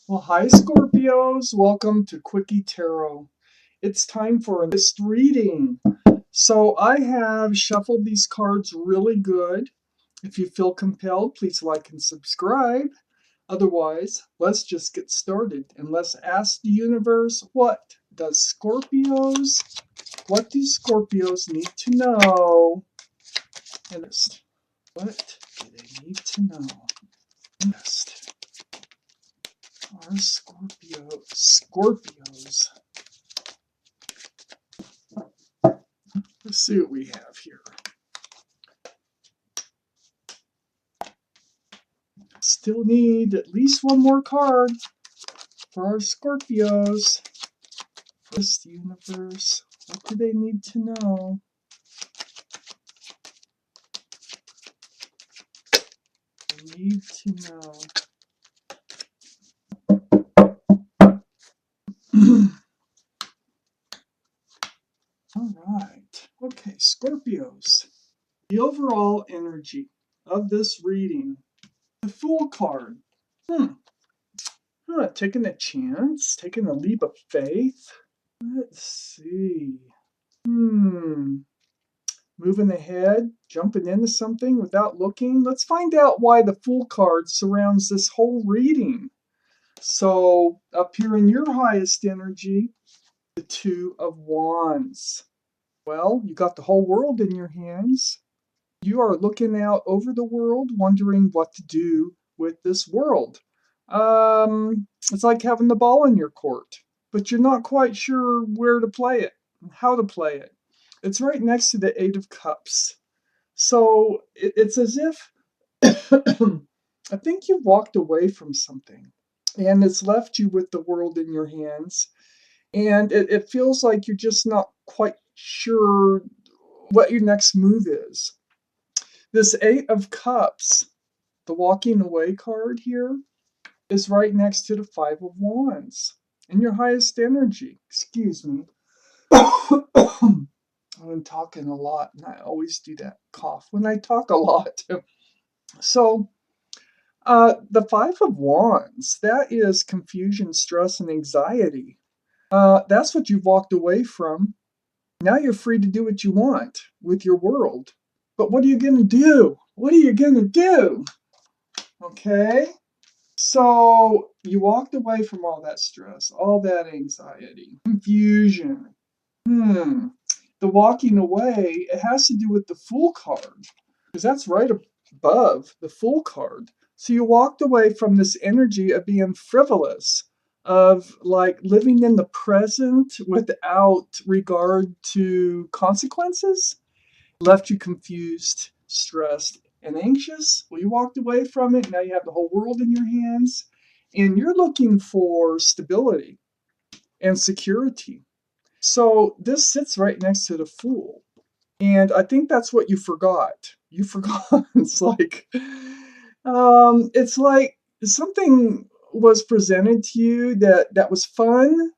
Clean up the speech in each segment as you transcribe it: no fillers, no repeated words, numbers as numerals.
Well, hi Scorpios, welcome to Quickie Tarot. It's time for a list reading. So I have shuffled these cards really good. If you feel compelled, please like and subscribe. Otherwise, let's just get started and let's ask the universe, what do Scorpios need to know? And what do they need to know? Next are Scorpios. Let's see what we have here. Still need at least one more card for our Scorpios. First universe, what do they need to know? They need to know. Alright. Okay, Scorpios. The overall energy of this reading. The Fool card. Taking a chance, taking a leap of faith. Let's see. Moving ahead, jumping into something without looking. Let's find out why the Fool card surrounds this whole reading. So, up here in your highest energy, the Two of Wands. Well, you got the whole world in your hands. You are looking out over the world, wondering what to do with this world. It's like having the ball in your court, but you're not quite sure where to play it, how to play it. It's right next to the Eight of Cups. So it's as if I think you've walked away from something and it's left you with the world in your hands. And it feels like you're just not quite sure what your next move is. This Eight of Cups, the walking away card here, is right next to the Five of Wands in your highest energy. Excuse me. I'm talking a lot, and I always do that cough when I talk a lot. So, the Five of Wands, that is confusion, stress, and anxiety. That's what you've walked away from. Now you're free to do what you want with your world. But what are you going to do? What are you going to do? Okay? So you walked away from all that stress, all that anxiety, confusion. The walking away, it has to do with the Fool card, because that's right above the Fool card. So you walked away from this energy of being frivolous, of like living in the present without regard to consequences. Left you confused, stressed, and anxious. Well, you walked away from it. Now you have the whole world in your hands, and you're looking for stability and security. So this sits right next to the Fool. And I think that's what you forgot. You forgot. It's like something was presented to you that was fun,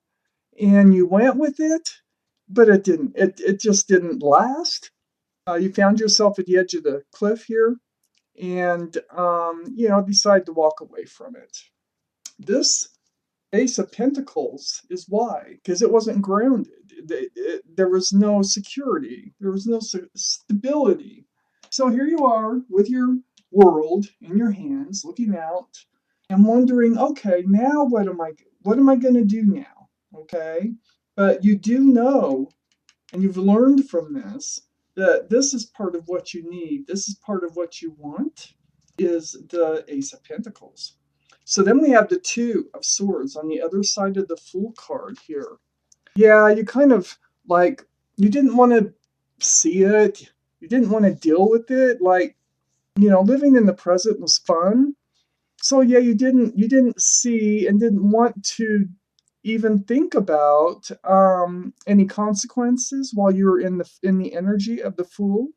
and you went with it, but it didn't. It just didn't last. You found yourself at the edge of the cliff here, and decide to walk away from it. This Ace of Pentacles is why, because it wasn't grounded. There was no security. There was no stability. So here you are with your world in your hands, looking out and wondering, okay, now what am I going to do now? Okay, but you do know, and you've learned from this, that this is part of what you need. This is part of what you want, is the Ace of Pentacles. So then we have the Two of Swords on the other side of the Fool card here. Yeah, you kind of like, you didn't want to see it. You didn't want to deal with it. Like, living in the present was fun. So yeah, you didn't see and didn't want to even think about any consequences while you were in the energy of the Fool.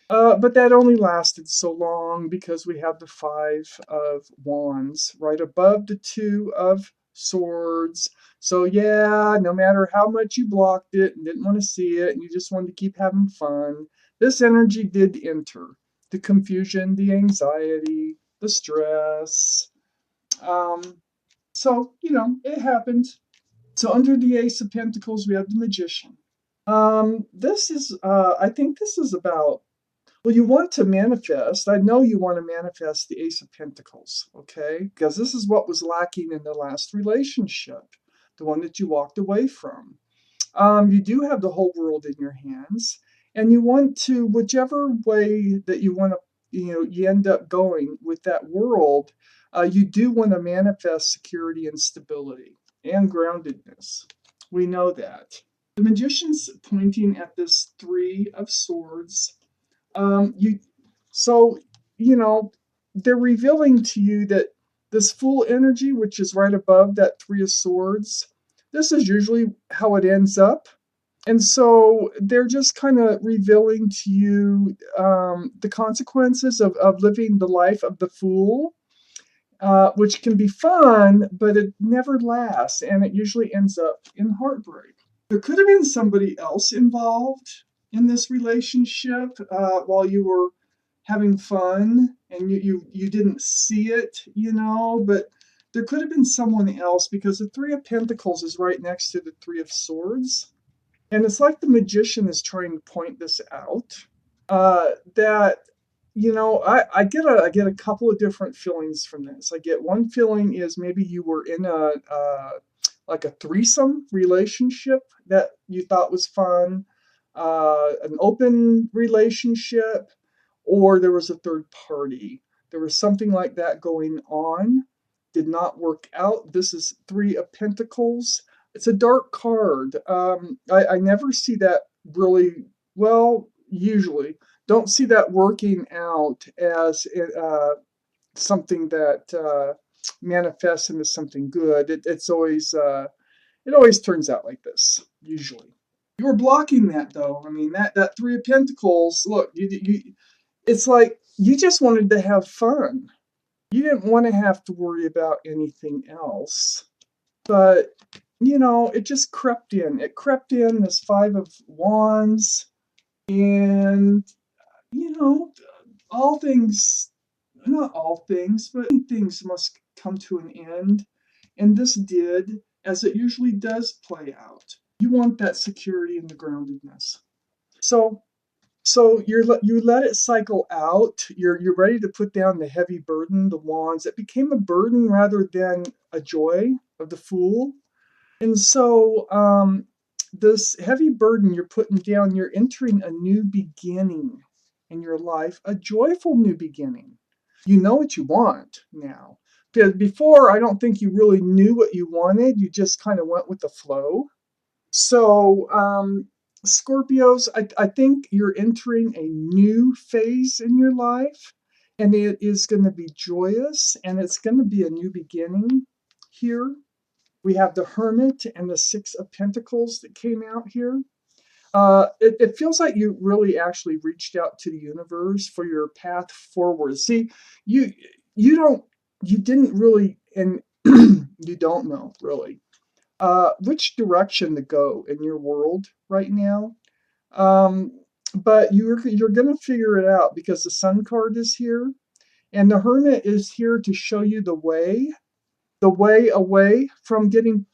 But that only lasted so long because we have the Five of Wands right above the Two of Swords. So yeah, no matter how much you blocked it and didn't want to see it and you just wanted to keep having fun, this energy did enter. The confusion, the anxiety, the stress. Um, So, it happens. So under the Ace of Pentacles, we have the Magician. This is, I think this is about, well, you want to manifest. I know you want to manifest the Ace of Pentacles, okay? Because this is what was lacking in the last relationship, the one that you walked away from. You do have the whole world in your hands, and you want to, whichever way that you want to, you end up going with that world, you do want to manifest security and stability and groundedness. We know that. The Magician's pointing at this Three of Swords. You, so, you know, they're revealing to you that this Fool energy, which is right above that Three of Swords, this is usually how it ends up. And so they're just kind of revealing to you the consequences of living the life of the fool, which can be fun, but it never lasts, and it usually ends up in heartbreak. There could have been somebody else involved in this relationship while you were having fun, and you didn't see it, but there could have been someone else, because the Three of Pentacles is right next to the Three of Swords. And it's like the Magician is trying to point this out, that I get a couple of different feelings from this. I get one feeling is maybe you were in a like a threesome relationship that you thought was fun, an open relationship, or there was a third party. There was something like that going on. Did not work out. This is Three of Pentacles. It's a dark card. I never see that really, well, usually don't see that working out as something that manifests into something good. It always turns out like this, usually. You were blocking that, though. I mean, that Three of Pentacles, look, it's like you just wanted to have fun. You didn't want to have to worry about anything else. But, it just crept in. It crept in, this Five of Wands. And, all things, not all things, but many things must come to an end. And this did, as it usually does play out. You want that security and the groundedness. So you let it cycle out. You're ready to put down the heavy burden, the wands. It became a burden rather than a joy of the Fool. And so this heavy burden you're putting down, you're entering a new beginning in your life, a joyful new beginning. You know what you want now. Because before, I don't think you really knew what you wanted. You just kind of went with the flow. So, Scorpios, I think you're entering a new phase in your life, and it is going to be joyous, and it's going to be a new beginning here. We have the Hermit and the Six of Pentacles that came out here. It feels like you really actually reached out to the universe for your path forward. See, you didn't really, and you don't know really which direction to go in your world right now. But you're gonna figure it out, because the Sun card is here, and the Hermit is here to show you the way away from getting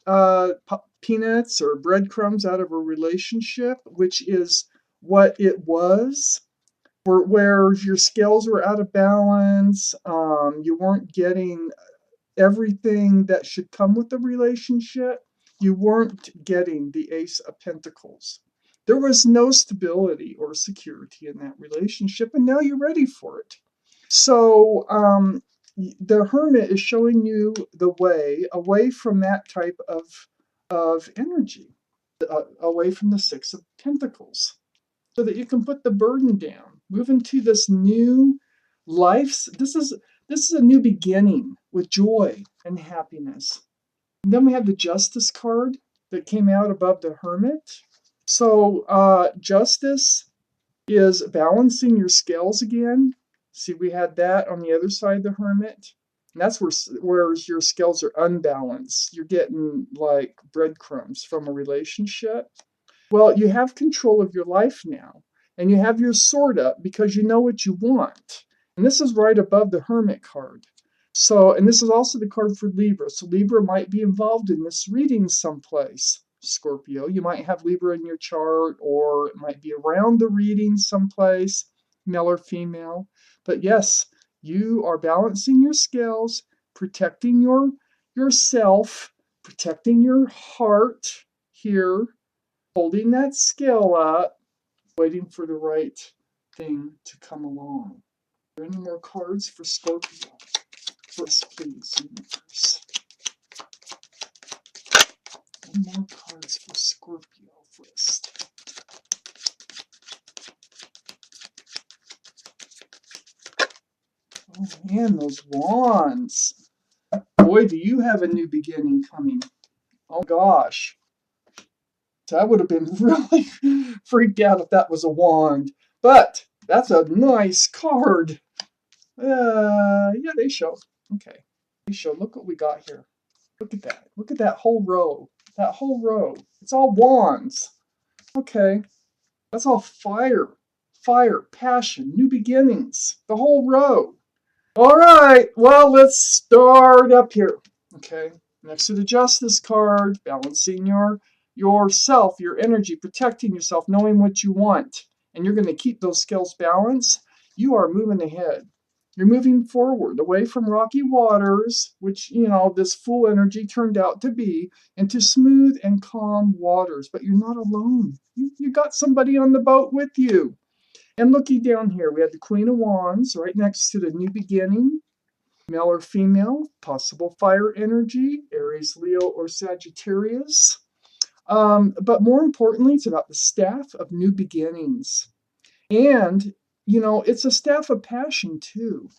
peanuts or breadcrumbs out of a relationship, which is what it was, where your scales were out of balance. You weren't getting everything that should come with the relationship. You weren't getting the Ace of Pentacles. There was no stability or security in that relationship, and now you're ready for it. So the Hermit is showing you the way away from that type of energy, away from the Six of Pentacles, so that you can put the burden down, move into this new life. This is a new beginning with joy and happiness. And then we have the Justice card that came out above the Hermit. So Justice is balancing your scales again. See, we had that on the other side of the Hermit. And that's where your scales are unbalanced. You're getting like breadcrumbs from a relationship. Well, you have control of your life now. And you have your sword up because you know what you want. And this is right above the Hermit card. So, and this is also the card for Libra. So Libra might be involved in this reading someplace. Scorpio, you might have Libra in your chart, or it might be around the reading someplace, male or female. But yes, you are balancing your scales, protecting yourself, protecting your heart here, holding that scale up, waiting for the right thing to come along. Are there any more cards for Scorpio? First, please, universe. More cards for Scorpio first. Oh man, those wands. Boy, do you have a new beginning coming. Oh gosh. I would have been really freaked out if that was a wand. But that's a nice card. Yeah, they show. Okay. They show. Look what we got here. Look at that. Look at that whole row. That whole row. It's all wands. Okay. That's all fire. Fire, passion, new beginnings. The whole row. All right. Well, let's start up here. Okay. Next to the Justice card, balancing yourself, your energy, protecting yourself, knowing what you want. And you're going to keep those scales balanced. You are moving ahead. You're moving forward, away from rocky waters, which, this full energy turned out to be, into smooth and calm waters. But you're not alone. You got somebody on the boat with you. And looking down here, we have the Queen of Wands right next to the new beginning, male or female, possible fire energy, Aries, Leo, or Sagittarius. But more importantly, it's about the staff of new beginnings. And, it's a staff of passion too.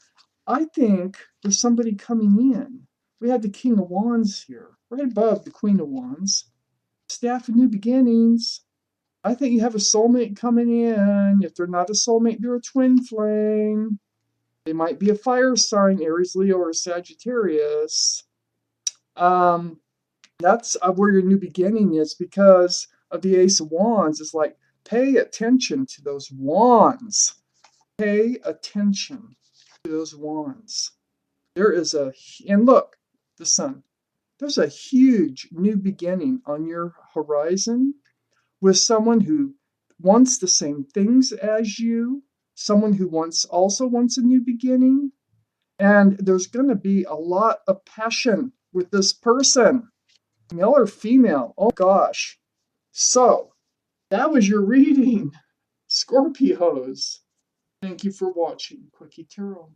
I think there's somebody coming in. We have the King of Wands here, right above the Queen of Wands. Staff of new beginnings. I think you have a soulmate coming in. If they're not a soulmate, they're a twin flame. They might be a fire sign, Aries, Leo, or Sagittarius. That's where your new beginning is, because of the Ace of Wands. It's like, pay attention to those wands. Pay attention to those wands. And look, the sun. There's a huge new beginning on your horizon with someone who wants the same things as you, someone who also wants a new beginning. And there's going to be a lot of passion with this person, male or female. Oh gosh. So that was your reading, Scorpios. Thank you for watching Quickie Tarot.